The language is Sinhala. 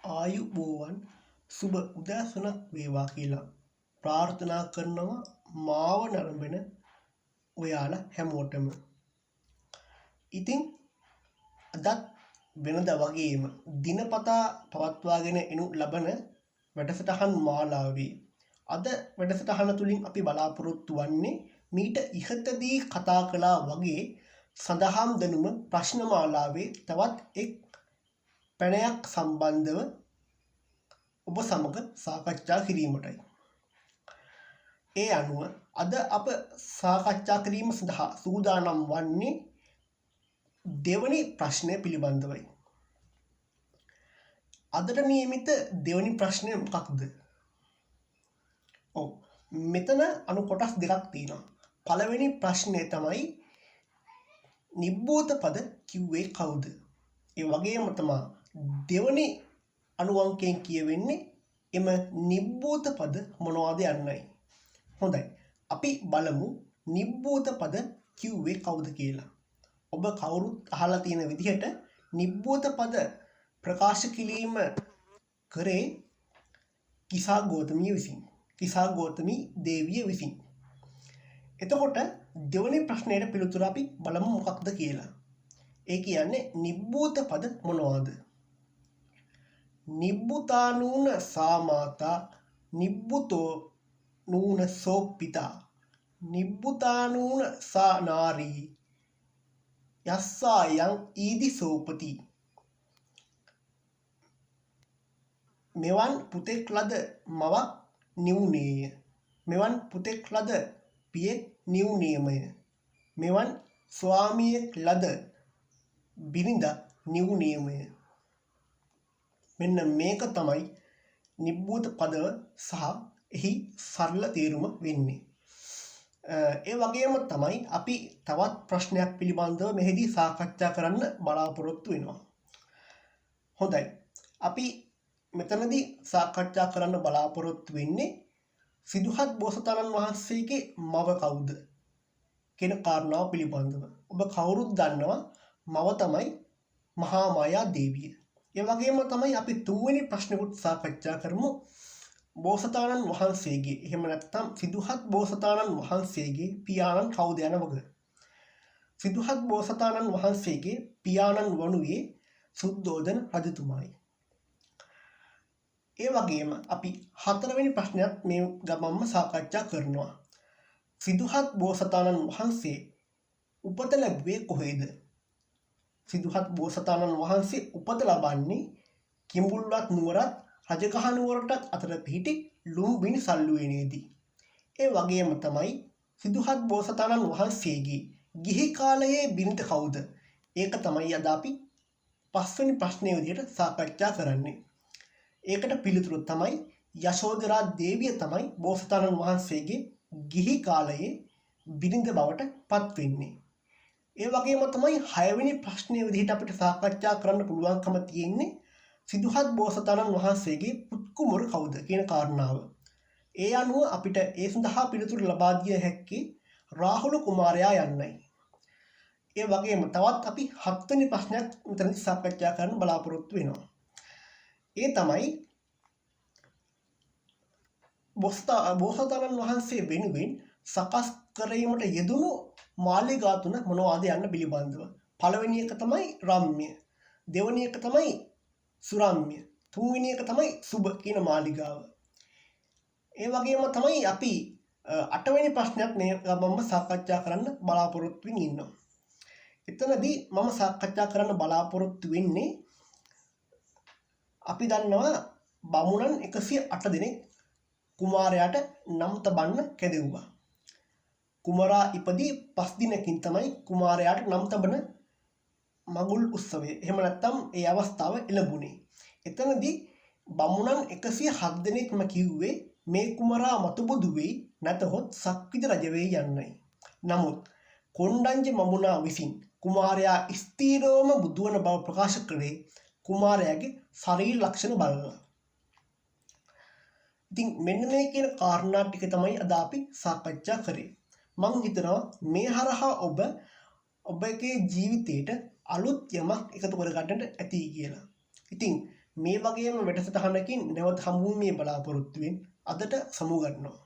ආයුබෝවන් සුබ උදෑසනක් වේවා කියලා ප්‍රාර්ථනා කරනවා මාව නරඹන ඔයාලා හැමෝටම. ඉතින් අදත් වෙනද වගේම දිනපතා පවත්වාගෙන එනු ලබන වැඩසටහන් මාලාවේ අද වැඩසටහන තුළින් අපි බලාපොරොත්තු වන්නේ මීට ඉහතදී කතා කළා වගේ සඳහම් දැනුම ප්‍රශ්න මාලාවේ තවත් එක් පැනයක් සම්බන්ධව ඔබ සමග සාකච්ඡා කිරීමටයි. ඒ අනුව අද අප සාකච්ඡා කිරීම සඳහා සූදානම් වන්නේ දෙවනි ප්‍රශ්නය පිළිබඳවයි. අදට නියමිත දෙවනි ප්‍රශ්නය මොකක්ද? මෙතන අනු කොටස් දෙකක් තියෙනවා. පළවෙනි ප්‍රශ්නය තමයි නිබ්බෝධ පද කිව්වේ කවුද? ඒ වගේම තමයි දෙවනි අනුවංකයෙන් කියවෙන්නේ එම නිබ්බෝධ පද මොනවද යන්නයි. හොඳයි. අපි බලමු නිබ්බෝධ පද කිව්වේ කවුද කියලා. ඔබ කවුරුත් අහලා තියෙන විදිහට නිබ්බෝධ පද ප්‍රකාශ කිරීම කරේ කිසා ගෞතමිය විසින්. කිසා ගෞතමී දේවිය විසින්. එතකොට දෙවනි ප්‍රශ්නයට පිළිතුර අපි බලමු මොකක්ද කියලා. ඒ කියන්නේ නිබ්බෝධ පද මොනවද? නිබ්බුතා නූන සාමාතා නිබ්බුතෝ නූන සෝපිතා නිබ්බුතා නූන සා නාරී යස්සායන් ඊදි සෝපති. මෙවන් පුතෙක් ලද මවක් නිවුනේය. මෙවන් පුතෙක් ලද පියෙක් නිවුනේමය. මෙවන් ස්වාමියෙක් ලද බිරිඳ නිවුනේමය. මෙන්න මේක තමයි නිබ්බෝධ පදව සහ එහි සරල තේරුම වෙන්නේ. ඒ වගේම තමයි අපි තවත් ප්‍රශ්නයක් පිළිබඳව මෙහිදී සාකච්ඡා කරන්න බලාපොරොත්තු වෙනවා. හොඳයි. අපි මෙතනදී සාකච්ඡා කරන්න බලාපොරොත්තු වෙන්නේ සිදුහත් බෝසතාණන් වහන්සේගේ මව කවුද කියන කාරණාව පිළිබඳව. ඔබ කවුරුත් දන්නවා මව තමයි මහා මායා දේවිය. ඒ වගේම තමයි අපි තුන්වෙනි ප්‍රශ්නෙකුත් සාකච්ඡා කරමු. බෝසතාණන් වහන්සේගේ එහෙම නැත්නම් සිදුහත් බෝසතාණන් වහන්සේගේ පියාණන් කවුද යන වග. සිදුහත් බෝසතාණන් වහන්සේගේ පියාණන් වනුයේ සුද්ධෝදන රජතුමායි. ඒ වගේම අපි හතරවෙනි ප්‍රශ්නයක් මේ ගමම්ම සාකච්ඡා කරනවා. සිදුහත් බෝසතාණන් වහන්සේ උපත ලැබුවේ කොහේද? සිදුහත් බෝසතාණන් වහන්සේ උපත ලබන්නේ කිඹුල්වත් නුවරත් රජගහ නුවරටත් අතර පිහිටි ලුම්බිණි සල්ලුවේනේදී. ඒ වගේම තමයි සිදුහත් බෝසතාණන් වහන්සේගේ ගිහි කාලයේ බිරිඳ කවුද? ඒක තමයි අද අපි පස්වෙනි ප්‍රශ්නයේ විදිහට සාකච්ඡා කරන්නේ. ඒකට පිළිතුරු තමයි යශෝධරා දේවිය තමයි බෝසතාණන් වහන්සේගේ ගිහි කාලයේ බිරිඳ බවට පත් වෙන්නේ. ඒ වගේම තමයි 6 වෙනි ප්‍රශ්නයේ විදිහට අපිට සාකච්ඡා කරන්න පුළුවන්කම තියෙන්නේ සිදුහත් බෝසතාණන් වහන්සේගේ පුත්කුමරු කවුද කියන කාරණාව. ඒ අනුව අපිට ඒ සඳහා පිළිතුරු ලබා දිය හැක්කේ රාහුල කුමාරයා යන්නයි. ඒ වගේම තවත් අපි 7 වෙනි ප්‍රශ්නයක් මෙතනදී සාකච්ඡා කරන්න බලාපොරොත්තු වෙනවා. ඒ තමයි බෝසතාණන් වහන්සේ වෙනුවෙන් සකස් කිරීමට යෙදුණු මාලිගා තුන මොනවාද යන්න පිළිබඳව. පළවෙනි එක තමයි රම්ම්‍ය. දෙවෙනි එක තමයි සුරම්‍ය. තුන්වෙනි එක තමයි සුබ කියන මාලිගාව. ඒ වගේම තමයි අපි 8 වෙනි ප්‍රශ්නයක් මේ ගමම්ම සාකච්ඡා කරන්න බලාපොරොත්තු වෙමින් ඉන්නවා. එතනදී මම සාකච්ඡා කරන්න බලාපොරොත්තු වෙන්නේ අපි දන්නවා බමුණන් 108 දෙනෙක් කුමාරයාට නම් තබන්න කැදෙව්වා. කුමරා ඉපදී 5 දිනකින් තමයි කුමාරයාට නම් තබන මගුල් උත්සවය. එහෙම නැත්නම් ඒ අවස්ථාව එළඹුණේ. එතනදී බමුණන් 107 දෙනෙක්ම කිව්වේ මේ කුමරා මතුබුදු වෙයි නැතහොත් සක්විති රජ වෙයි යන්නයි. නමුත් කොණ්ඩඤ්ඤ මමුණා විසින් කුමාරයා ස්ථීරවම බුදුවන බව ප්‍රකාශ කළේ කුමාරයාගේ ශරීර ලක්ෂණ බලලා. ඉතින් මෙන්න මේ කියන කාරණා ටික තමයි අද අපි සාකච්ඡා කරේ. මම හිතනවා මේ හරහා ඔබගේ ජීවිතයට අලුත් යමක් එකතු කරගන්නට ඇති කියලා. ඉතින් මේ වගේම වැඩසටහනකින් නැවත හමුවීමේ බලාපොරොත්තුවෙන් අදට සමුගන්නවා.